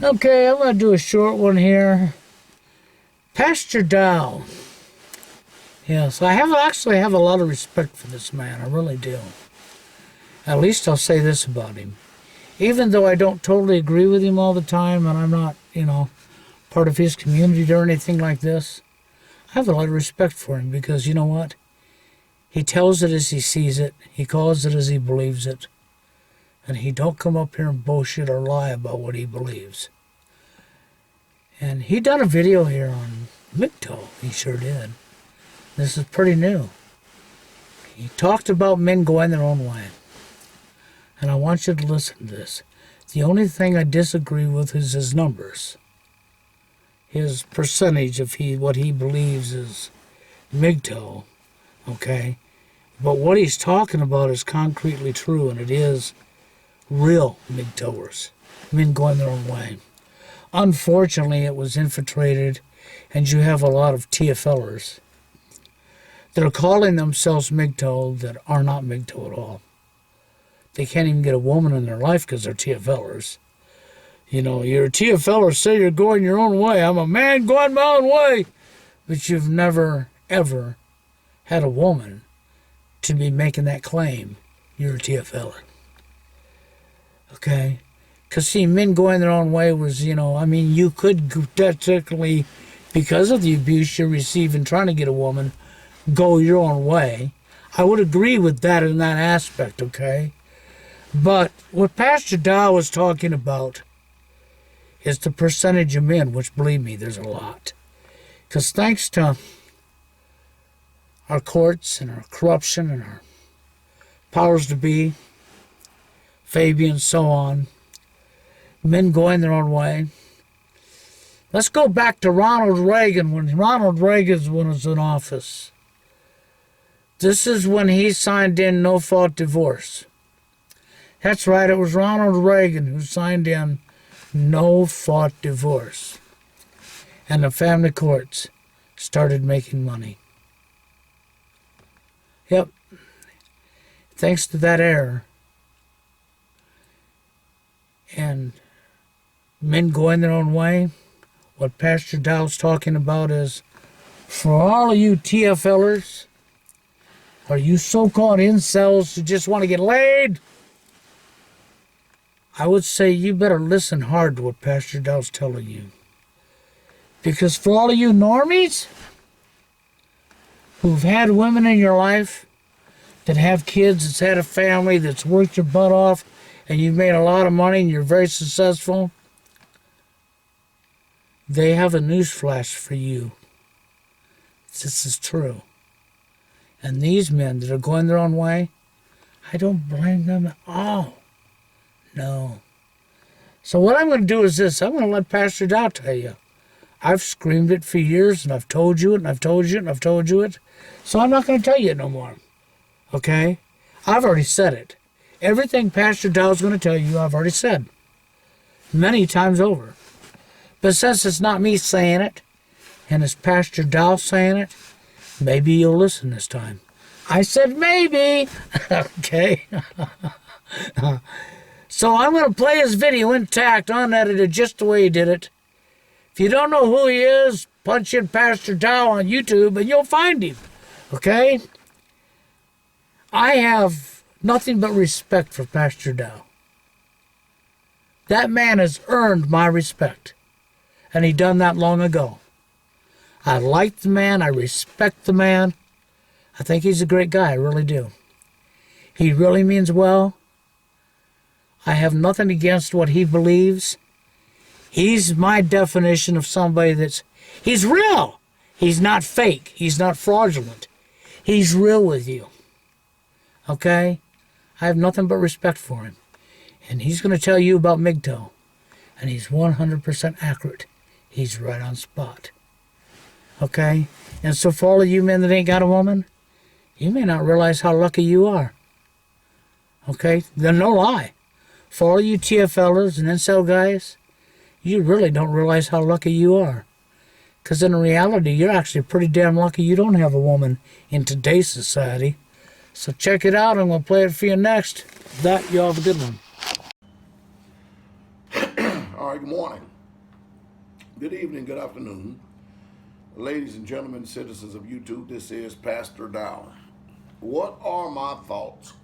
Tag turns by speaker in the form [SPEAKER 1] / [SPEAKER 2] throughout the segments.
[SPEAKER 1] Okay, I'm going to do a short one here. Pastor Dow. Yes, I actually have a lot of respect for this man. I really do. At least I'll say this about him. Even though I don't totally agree with him all the time, and I'm not, part of his community or anything like this, I have a lot of respect for him because you know what? He tells it as he sees it. He calls it as he believes it. And he don't come up here and bullshit or lie about what he believes. And he done a video here on Mgtow. He sure did. This is pretty new. He talked about men going their own way. And I want you to listen to this. The only thing I disagree with is his numbers. His percentage of what he believes is Mgtow. Okay? But what he's talking about is concretely true, and it is real Mgtowers. Men going their own way. Unfortunately, it was infiltrated, and you have a lot of TFLers that are calling themselves Mgtow that are not Mgtow at all. They can't even get a woman in their life because they're TFLers. You're a TFLer, say you're going your own way. I'm a man going my own way. But you've never, ever had a woman to be making that claim. You're a TFLer. Okay? Because, see, men going their own way was, you could technically, because of the abuse you receive in trying to get a woman, go your own way. I would agree with that in that aspect, okay? But what Pastor Dow was talking about is the percentage of men, which, believe me, there's a lot. Because thanks to our courts and our corruption and our powers to be, Fabian, so on, men going their own way. Let's go back to Ronald Reagan, when Ronald Reagan was in office. This is when he signed in no-fault divorce. That's right, it was Ronald Reagan who signed in no-fault divorce. And the family courts started making money. Yep. Thanks to that error. And men going their own way, what Pastor Dow's talking about is, for all of you TFLers, or you so-called incels who just want to get laid, I would say you better listen hard to what Pastor Dow's telling you. Because for all of you normies who've had women in your life, that have kids, that's had a family, that's worked your butt off, and you've made a lot of money and you're very successful, they have a newsflash for you. This is true. And these men that are going their own way, I don't blame them at all. No. So what I'm going to do is this. I'm going to let Pastor Dow tell you. I've screamed it for years, and I've told you it, and I've told you it, and I've told you it. So I'm not going to tell you it no more. Okay? I've already said it. Everything Pastor Dow's going to tell you, I've already said. Many times over. But since it's not me saying it, and it's Pastor Dow saying it, maybe you'll listen this time. I said maybe. Okay? So I'm going to play his video intact, unedited, just the way he did it. If you don't know who he is, punch in Pastor Dow on YouTube and you'll find him. Okay? I have nothing but respect for Pastor Dow. That man has earned my respect. And he done that long ago. I like the man. I respect the man. I think he's a great guy. I really do. He really means well. I have nothing against what he believes. He's my definition of somebody he's real. He's not fake. He's not fraudulent. He's real with you. Okay? I have nothing but respect for him. And he's going to tell you about Mgtow. And he's 100% accurate. He's right on spot. Okay? And so for all of you men that ain't got a woman, you may not realize how lucky you are. Okay? Then no lie. For all you TFLers and incel guys, you really don't realize how lucky you are. Because in reality, you're actually pretty damn lucky you don't have a woman in today's society. So check it out, and we'll play it for you next. That, you all have a good one.
[SPEAKER 2] All right, good morning, good evening, good afternoon. Ladies and gentlemen, citizens of YouTube, this is Pastor Dow. What are my thoughts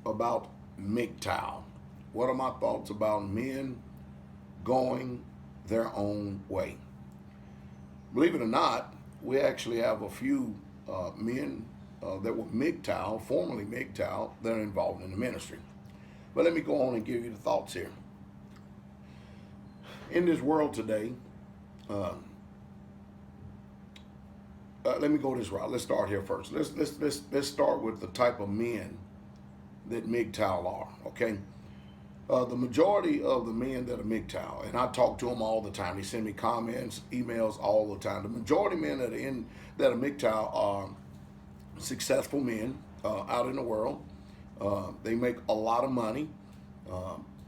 [SPEAKER 2] about Mgtow? What are my thoughts about men going their own way? Believe it or not, we actually have a few men that were Mgtow, formerly Mgtow, that are involved in the ministry. But let me go on and give you the thoughts here. In this world today, uh, let me go this route. Let's start here first. Let's start with the type of men that Mgtow are. Okay, the majority of the men that are Mgtow, and I talk to them all the time. They send me comments, emails all the time. The majority of men that are Mgtow are successful men out in the world. They make a lot of money.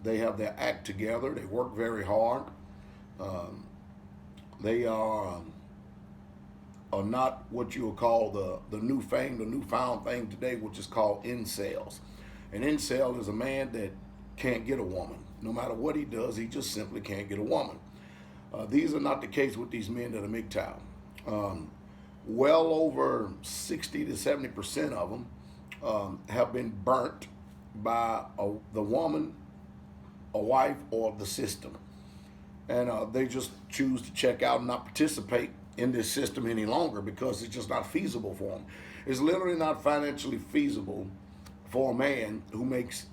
[SPEAKER 2] They have their act together. They work very hard. They are not what you would call the newfound thing today, which is called incels. An incel is a man that can't get a woman. No matter what he does, he just simply can't get a woman. These are not the case with these men that are Mgtow. Well over 60 to 70% of them have been burnt by the woman, a wife, or the system. And they just choose to check out and not participate in this system any longer because it's just not feasible for them. It's literally not financially feasible for a man who makes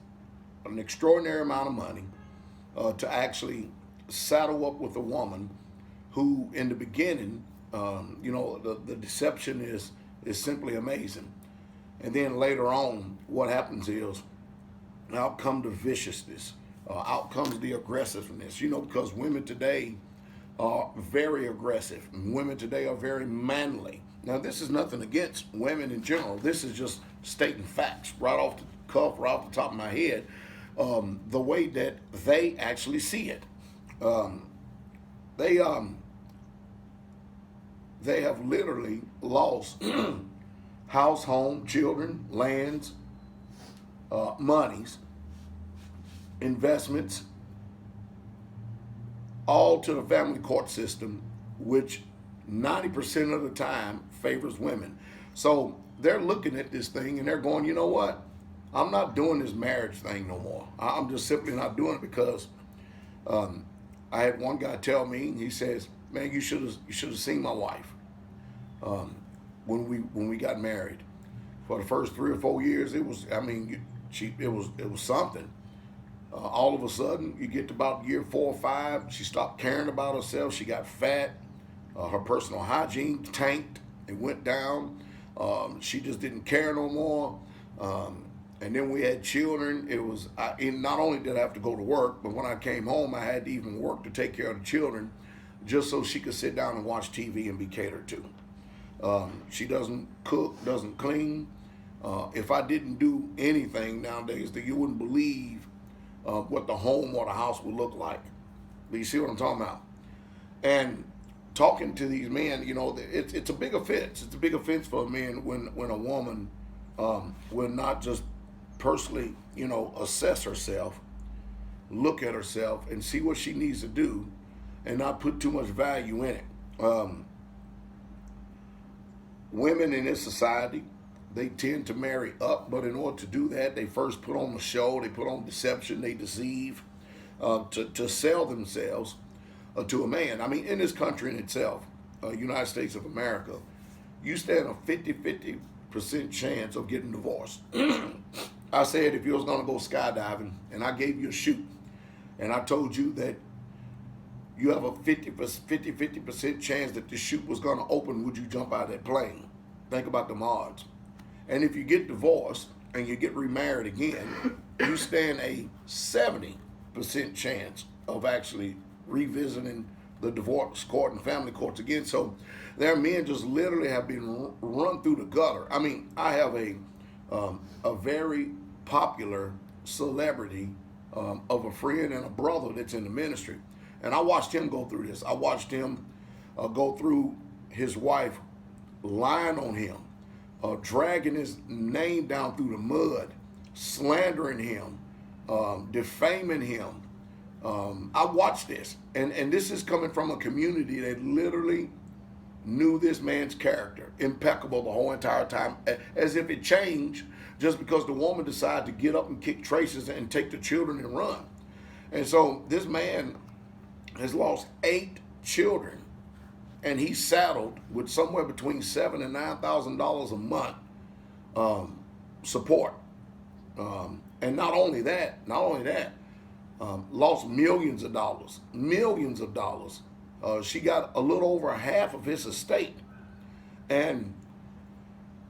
[SPEAKER 2] an extraordinary amount of money to actually saddle up with a woman who, in the beginning, the deception is simply amazing. And then later on, what happens is out come the viciousness, out comes the aggressiveness, because women today are very aggressive. Women today are very manly. Now, this is nothing against women in general. This is just stating facts right off the cuff, right off the top of my head, the way that they actually see it. They have literally lost house, home, children, lands, monies, investments, all to the family court system, which 90% of the time favors women. So they're looking at this thing and they're going, you know what? I'm not doing this marriage thing no more. I'm just simply not doing it because I had one guy tell me, he says, man, you should have seen my wife when we got married. For the first 3 or 4 years, it was something. All of a sudden, you get to about year 4 or 5, she stopped caring about herself. She got fat. Her personal hygiene tanked. It went down. She just didn't care no more. And then we had children. Not only did I have to go to work, but when I came home, I had to even work to take care of the children just so she could sit down and watch TV and be catered to. She doesn't cook, doesn't clean. If I didn't do anything nowadays, that you wouldn't believe what the home or the house would look like. But you see what I'm talking about? And talking to these men, it's a big offense. It's a big offense for a man when a woman will not just personally, assess herself, look at herself, and see what she needs to do, and not put too much value in it. Women in this society, they tend to marry up, but in order to do that, they first put on the show, they put on deception, they deceive to sell themselves to a man. I mean, in this country in itself, United States of America, you stand a 50% chance of getting divorced. I said if you was going to go skydiving and I gave you a chute and I told you that you have a 50% chance that the chute was going to open, would you jump out of that plane? Think about the odds. And if you get divorced and you get remarried again, you stand a 70% chance of actually revisiting the divorce court and family courts again. So their men just literally have been run through the gutter. I mean, I have a very popular celebrity of a friend and a brother that's in the ministry. And I watched him go through this. I watched him go through his wife lying on him, dragging his name down through the mud, slandering him, defaming him, I watched this, and this is coming from a community that literally knew this man's character, impeccable the whole entire time, as if it changed just because the woman decided to get up and kick traces and take the children and run. And so this man has lost 8 children, and he's saddled with somewhere between $7,000 and $9,000 a month support. And not only that, lost millions of dollars, millions of dollars. She got a little over half of his estate. And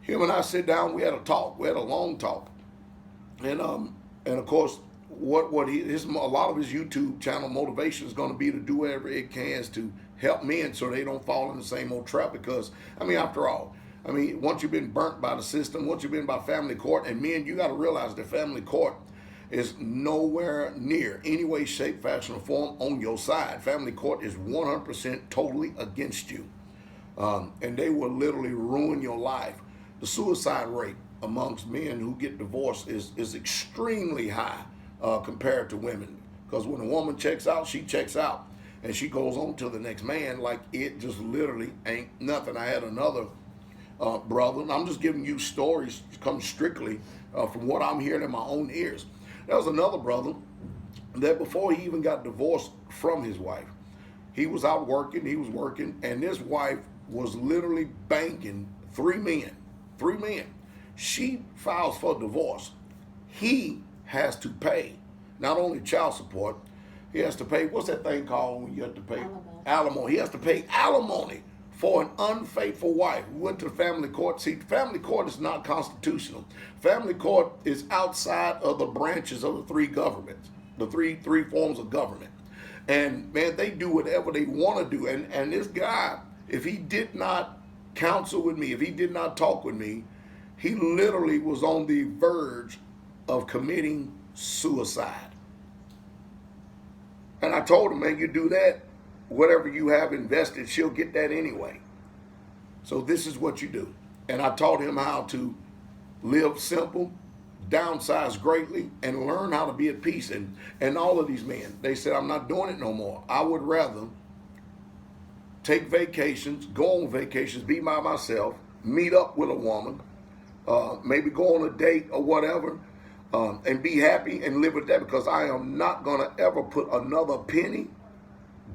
[SPEAKER 2] him and I sit down, we had a talk, we had a long talk. And of course, what a lot of his YouTube channel motivation is going to be to do whatever it can to help men so they don't fall in the same old trap. Because, I mean, after all, once you've been burnt by the system, once you've been by family court, and men, you got to realize that family court is nowhere near any way, shape, fashion, or form on your side. Family court is 100% totally against you. And they will literally ruin your life. The suicide rate amongst men who get divorced is extremely high compared to women. Because when a woman checks out, she checks out. And she goes on to the next man like it just literally ain't nothing. I had another brother, and I'm just giving you stories come strictly from what I'm hearing in my own ears. There was another brother that before he even got divorced from his wife, he was out working, and this wife was literally banking 3 men. She files for divorce. He has to pay not only child support, he has to pay, what's that thing called when you have to pay? Alimony. He has to pay alimony for an unfaithful wife. We went to the family court. See, family court is not constitutional. Family court is outside of the branches of the 3 governments, the three forms of government. And man, they do whatever they want to do. And this guy, if he did not counsel with me, if he did not talk with me, he literally was on the verge of committing suicide. And I told him, man, you do that, whatever you have invested, she'll get that anyway. So this is what you do. And I taught him how to live simple, downsize greatly, and learn how to be at peace. And all of these men, they said, I'm not doing it no more. I would rather take vacations, go on vacations, be by myself, meet up with a woman, maybe go on a date or whatever, and be happy and live with that, because I am not going to ever put another penny,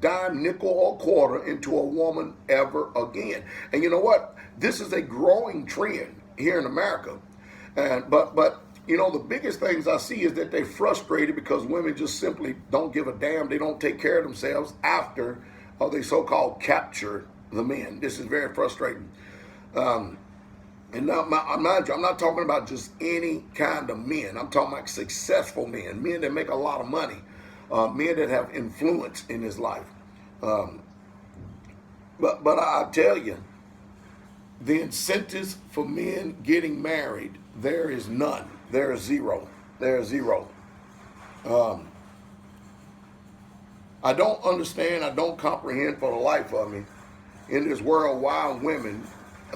[SPEAKER 2] dime, nickel, or quarter into a woman ever again. And you know what? This is a growing trend here in America. But you know, the biggest things I see is that they're frustrated because women just simply don't give a damn. They don't take care of themselves after they so-called capture the men. This is very frustrating. And now, mind you, I'm not talking about just any kind of men. I'm talking about successful men, men that make a lot of money, men that have influence in his life. But I tell you, the incentives for men getting married, there is none. There is zero. There is zero. I don't understand, I don't comprehend for the life of me in this world why women,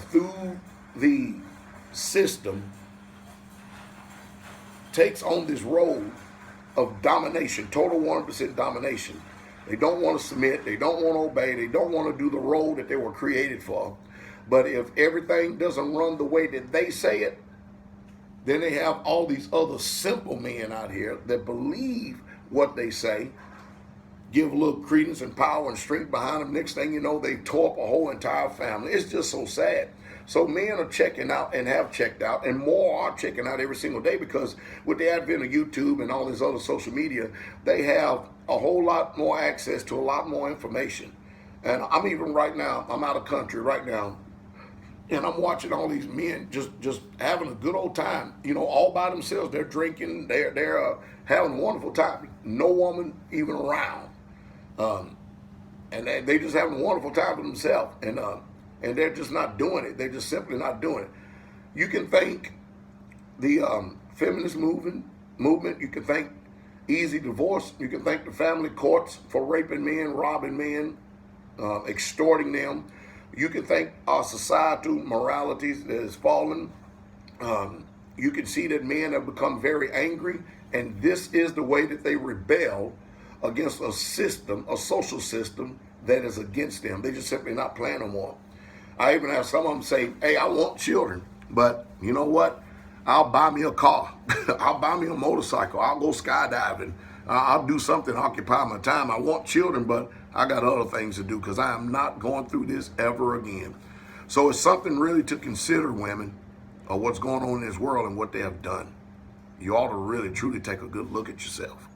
[SPEAKER 2] through the system, takes on this role of domination, total 100% domination. They don't want to submit, they don't want to obey, they don't want to do the role that they were created for. But if everything doesn't run the way that they say it, then they have all these other simple men out here that believe what they say, give a little credence and power and strength behind them. Next thing you know, they tore up a whole entire family. It's just so sad. So men are checking out and have checked out, and more are checking out every single day, because with the advent of YouTube and all this other social media, they have a whole lot more access to a lot more information. And I'm even right now, I'm out of country right now, and I'm watching all these men just having a good old time, you know, all by themselves. They're drinking, they're having a wonderful time. No woman even around. And they just having a wonderful time with themselves. And they're just not doing it. They're just simply not doing it. You can thank the feminist movement. You can thank easy divorce. You can thank the family courts for raping men, robbing men, extorting them. You can thank our societal moralities that has fallen. You can see that men have become very angry, and this is the way that they rebel against a system, a social system that is against them. They're just simply not planning one. I even have some of them say, hey, I want children, but you know what? I'll buy me a car. I'll buy me a motorcycle. I'll go skydiving. I'll do something to occupy my time. I want children, but I got other things to do because I am not going through this ever again. So it's something really to consider, women, of what's going on in this world and what they have done. You ought to really, truly take a good look at yourself.